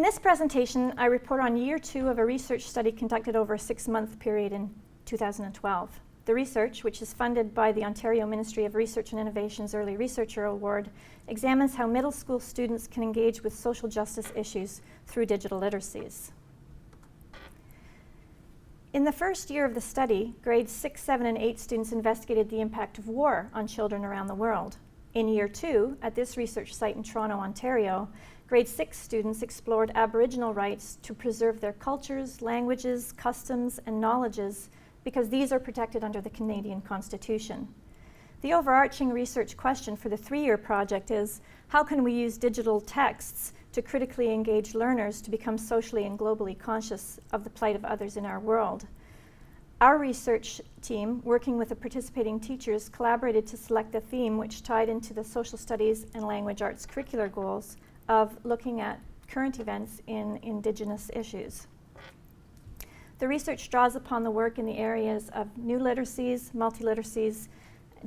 this presentation, I report on year 2 of a research study conducted over a 6-month period in 2012. The research, which is funded by the Ontario Ministry of Research and Innovation's Early Researcher Award, examines how middle school students can engage with social justice issues through digital literacies. In the first year of the study, grades 6, 7, and 8 students investigated the impact of war on children around the world. In year 2, at this research site in Toronto, Ontario, grade 6 students explored Aboriginal rights to preserve their cultures, languages, customs, and knowledges because these are protected under the Canadian Constitution. The overarching research question for the 3-year project is, how can we use digital texts to critically engage learners to become socially and globally conscious of the plight of others in our world? Our research team, working with the participating teachers, collaborated to select a theme which tied into the social studies and language arts curricular goals of looking at current events in Indigenous issues. The research draws upon the work in the areas of new literacies, multiliteracies,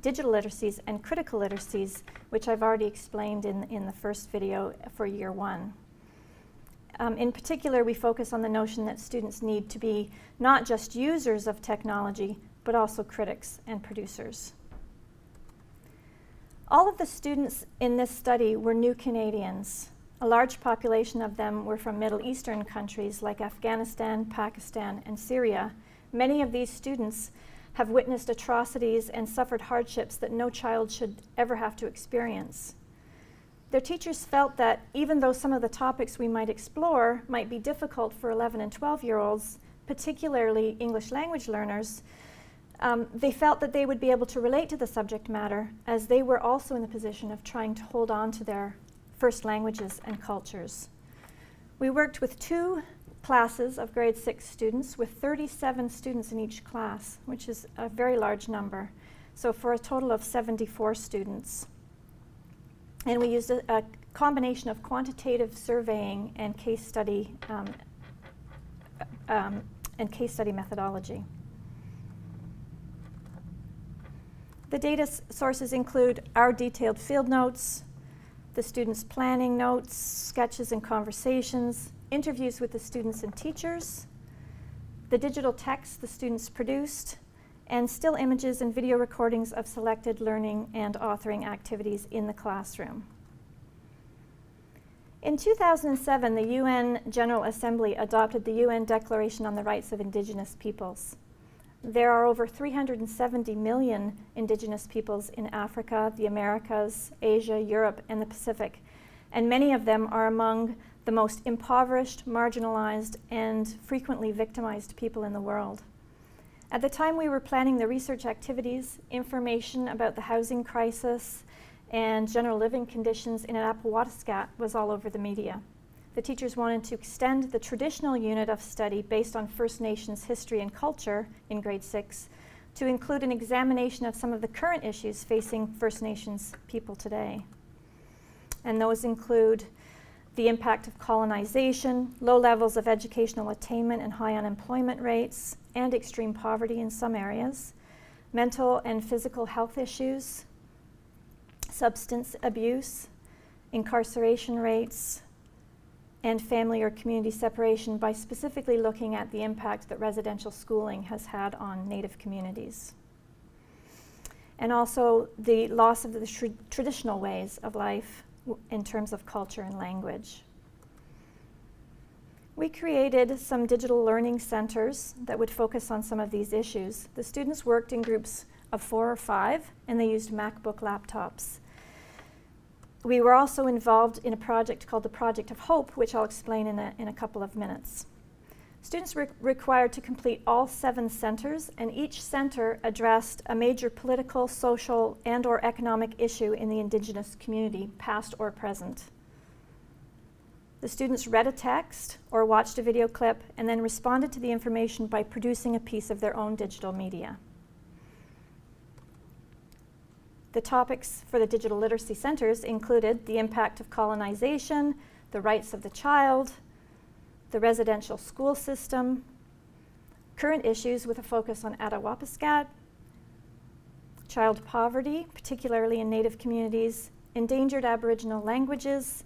digital literacies, and critical literacies, which I've already explained in the first video for year 1. In particular, we focus on the notion that students need to be not just users of technology, but also critics and producers. All of the students in this study were new Canadians. A large population of them were from Middle Eastern countries like Afghanistan, Pakistan, and Syria. Many of these students have witnessed atrocities and suffered hardships that no child should ever have to experience. Their teachers felt that even though some of the topics we might explore might be difficult for 11 and 12-year-olds, particularly English language learners, they felt that they would be able to relate to the subject matter as they were also in the position of trying to hold on to their first languages and cultures. We worked with 2 classes of grade 6 students with 37 students in each class, which is a very large number. So for a total of 74 students. And we used a combination of quantitative surveying and case study methodology. The data sources include our detailed field notes, the students' planning notes, sketches and conversations, interviews with the students and teachers, the digital text the students produced, and still images and video recordings of selected learning and authoring activities in the classroom. In 2007, the UN General Assembly adopted the UN Declaration on the Rights of Indigenous Peoples. There are over 370 million Indigenous peoples in Africa, the Americas, Asia, Europe, and the Pacific, and many of them are among the most impoverished, marginalized, and frequently victimized people in the world. At the time we were planning the research activities, information about the housing crisis and general living conditions in Attawapiskat was all over the media. The teachers wanted to extend the traditional unit of study based on First Nations history and culture in grade 6 to include an examination of some of the current issues facing First Nations people today. And those include the impact of colonization, low levels of educational attainment and high unemployment rates, and extreme poverty in some areas, mental and physical health issues, substance abuse, incarceration rates, and family or community separation by specifically looking at the impact that residential schooling has had on Native communities. And also the loss of the traditional ways of life in terms of culture and language. We created some digital learning centers that would focus on some of these issues. The students worked in groups of 4 or 5, and they used MacBook laptops. We were also involved in a project called the Project of Hope, which I'll explain in a couple of minutes. Students were required to complete all 7 centers, and each center addressed a major political, social, and/or economic issue in the Indigenous community, past or present. The students read a text or watched a video clip and then responded to the information by producing a piece of their own digital media. The topics for the digital literacy centers included the impact of colonization, the rights of the child, the residential school system, current issues with a focus on Attawapiskat, child poverty, particularly in Native communities, endangered Aboriginal languages,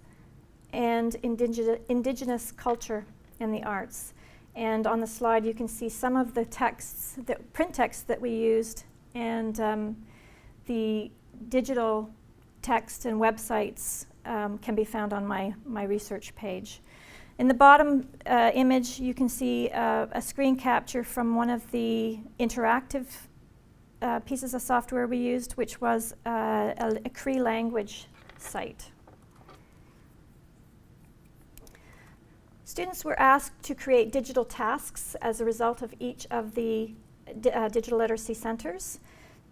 and indigenous culture and the arts. And on the slide you can see some of the texts, the print texts that we used, and the digital text and websites can be found on my research page. In the bottom image you can see a screen capture from one of the interactive pieces of software we used, which was a Cree language site. Students were asked to create digital tasks as a result of each of the digital literacy centers.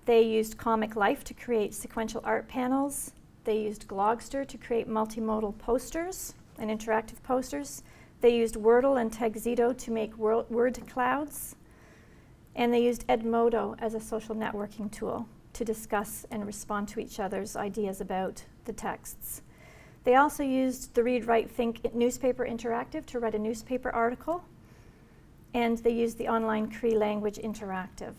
They used Comic Life to create sequential art panels. They used Glogster to create multimodal posters and interactive posters. They used Wordle and Tagxedo to make word clouds. And they used Edmodo as a social networking tool to discuss and respond to each other's ideas about the texts. They also used the Read, Write, Think newspaper interactive to write a newspaper article, and they used the online Cree language interactive.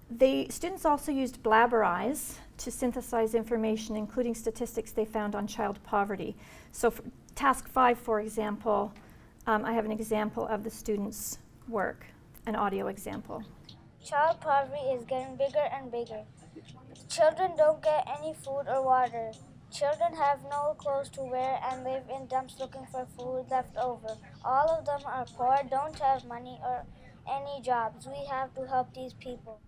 The students also used Blabberize to synthesize information, including statistics they found on child poverty. So for task 5, for example, I have an example of the students' work, an audio example. Child poverty is getting bigger and bigger. Children don't get any food or water. Children have no clothes to wear and live in dumps looking for food left over. All of them are poor, don't have money or any jobs. We have to help these people.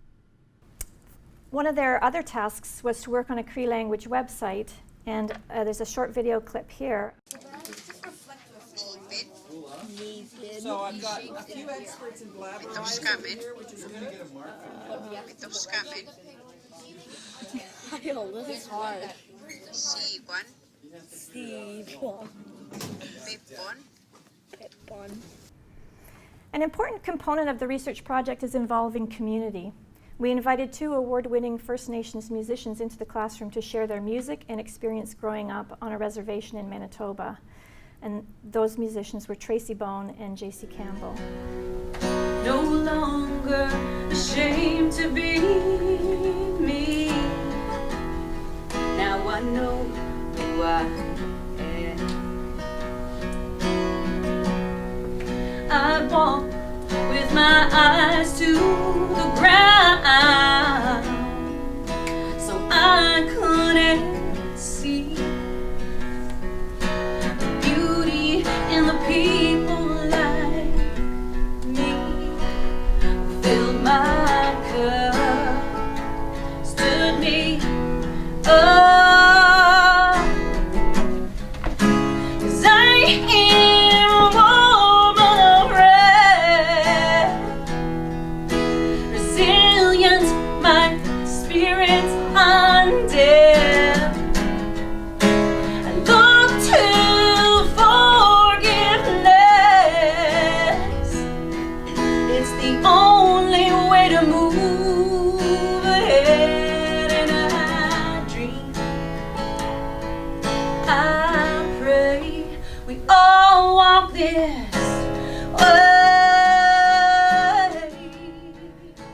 One of their other tasks was to work on a Cree language website, and there's a short video clip here. So I've got a few experts in Blabberize here, which is going to get a mark. Kyle, this is hard. C1. Pip1. An important component of the research project is involving community. We invited 2 award-winning First Nations musicians into the classroom to share their music and experience growing up on a reservation in Manitoba. And those musicians were Tracy Bone and J.C. Campbell. No longer ashamed to be me. Now I know who I am. I walk with my eyes to the ground, so I couldn't see the beauty in the people like me. Filled my cup, stood me up.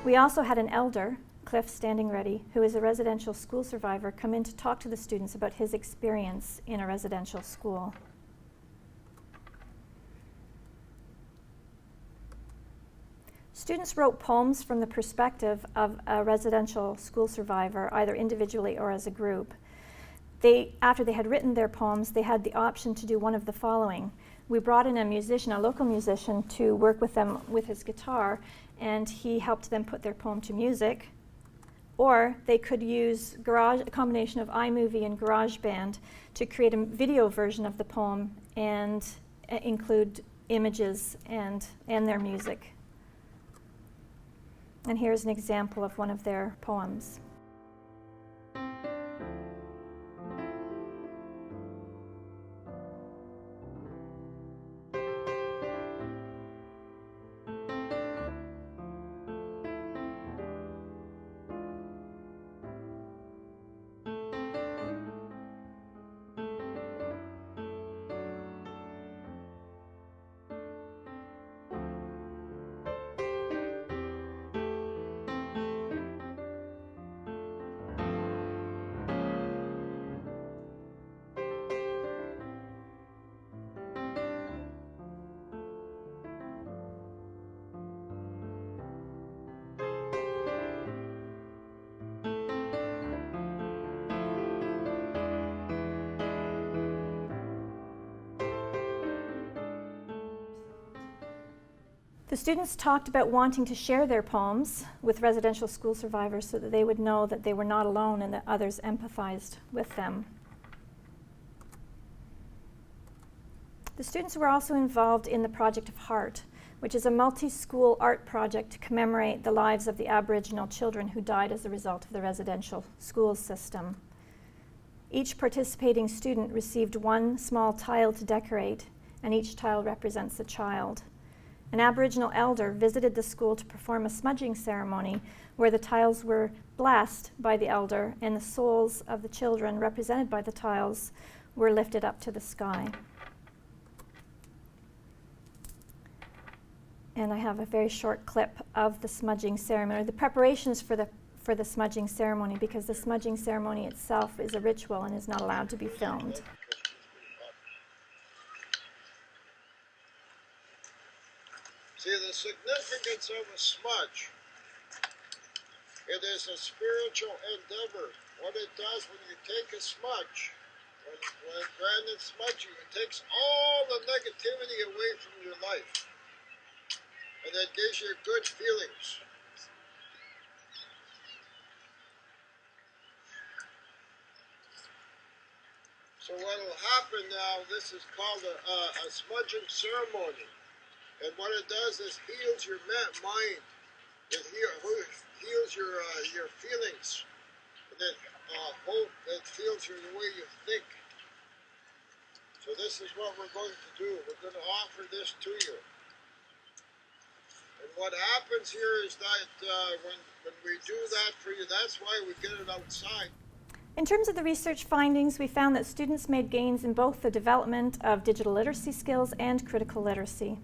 We also had an elder, Cliff Standing Ready, who is a residential school survivor, come in to talk to the students about his experience in a residential school. Students wrote poems from the perspective of a residential school survivor, either individually or as a group. After they had written their poems, they had the option to do one of the following. We brought in a musician, a local musician, to work with them with his guitar, and he helped them put their poem to music. Or they could use a combination of iMovie and GarageBand to create a video version of the poem and include images and their music. And here's an example of one of their poems. The students talked about wanting to share their poems with residential school survivors so that they would know that they were not alone and that others empathized with them. The students were also involved in the Project of Heart, which is a multi-school art project to commemorate the lives of the Aboriginal children who died as a result of the residential school system. Each participating student received one small tile to decorate, and each tile represents a child. An Aboriginal elder visited the school to perform a smudging ceremony where the tiles were blessed by the elder and the souls of the children represented by the tiles were lifted up to the sky. And I have a very short clip of the smudging ceremony, the preparations for the smudging ceremony, because the smudging ceremony itself is a ritual and is not allowed to be filmed. See, the significance of a smudge, it is a spiritual endeavor. What it does when you take a smudge, when Brandon smudging, it takes all the negativity away from your life. And it gives you good feelings. So what will happen now, this is called a smudging ceremony. And what it does is heals your mind. It heals your feelings. And it heals the way you think. So this is what we're going to do. We're going to offer this to you. And what happens here is that when we do that for you, that's why we get it outside. In terms of the research findings, we found that students made gains in both the development of digital literacy skills and critical literacy.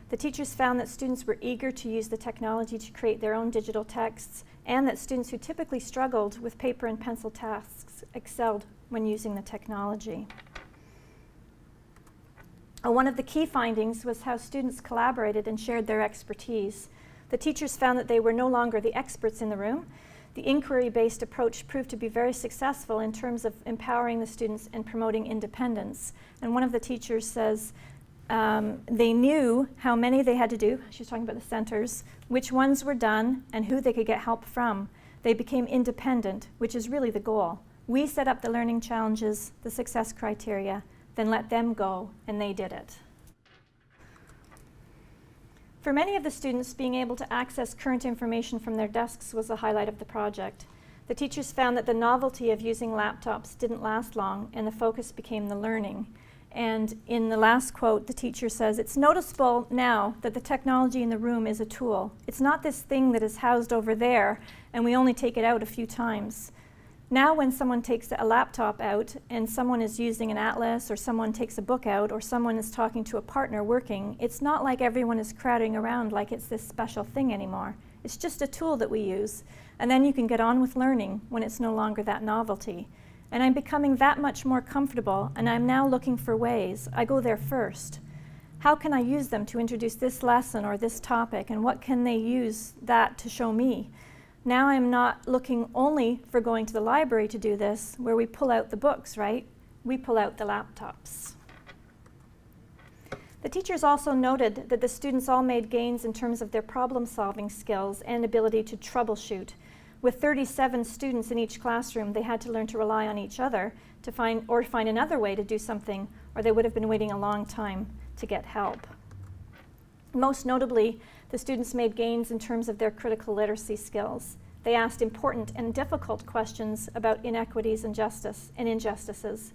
The teachers found that students were eager to use the technology to create their own digital texts, and that students who typically struggled with paper and pencil tasks excelled when using the technology. One of the key findings was how students collaborated and shared their expertise. The teachers found that they were no longer the experts in the room. The inquiry-based approach proved to be very successful in terms of empowering the students and promoting independence. And one of the teachers says, they knew how many they had to do, she was talking about the centers, which ones were done, and who they could get help from. They became independent, which is really the goal. We set up the learning challenges, the success criteria, then let them go, and they did it. For many of the students, being able to access current information from their desks was a highlight of the project. The teachers found that the novelty of using laptops didn't last long, and the focus became the learning. And in the last quote, the teacher says, "It's noticeable now that the technology in the room is a tool. It's not this thing that is housed over there, and we only take it out a few times. Now when someone takes a laptop out and someone is using an atlas, or someone takes a book out, or someone is talking to a partner working, it's not like everyone is crowding around like it's this special thing anymore. It's just a tool that we use. And then you can get on with learning when it's no longer that novelty. And I'm becoming that much more comfortable, and I'm now looking for ways. I go there first. How can I use them to introduce this lesson or this topic, and what can they use that to show me? Now I'm not looking only for going to the library to do this, where we pull out the books, right? We pull out the laptops." The teachers also noted that the students all made gains in terms of their problem-solving skills and ability to troubleshoot. With 37 students in each classroom, they had to learn to rely on each other to find another way to do something, or they would have been waiting a long time to get help. Most notably, the students made gains in terms of their critical literacy skills. They asked important and difficult questions about inequities and injustices.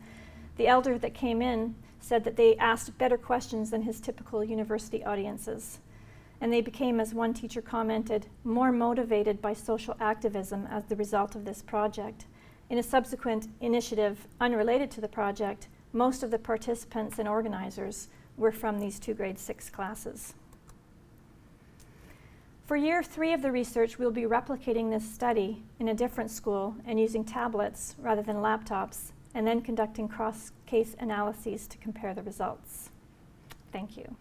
The elder that came in said that they asked better questions than his typical university audiences. And they became, as one teacher commented, more motivated by social activism as the result of this project. In a subsequent initiative unrelated to the project, most of the participants and organizers were from these 2 grade 6 classes. For year 3 of the research, we'll be replicating this study in a different school and using tablets rather than laptops, and then conducting cross-case analyses to compare the results. Thank you.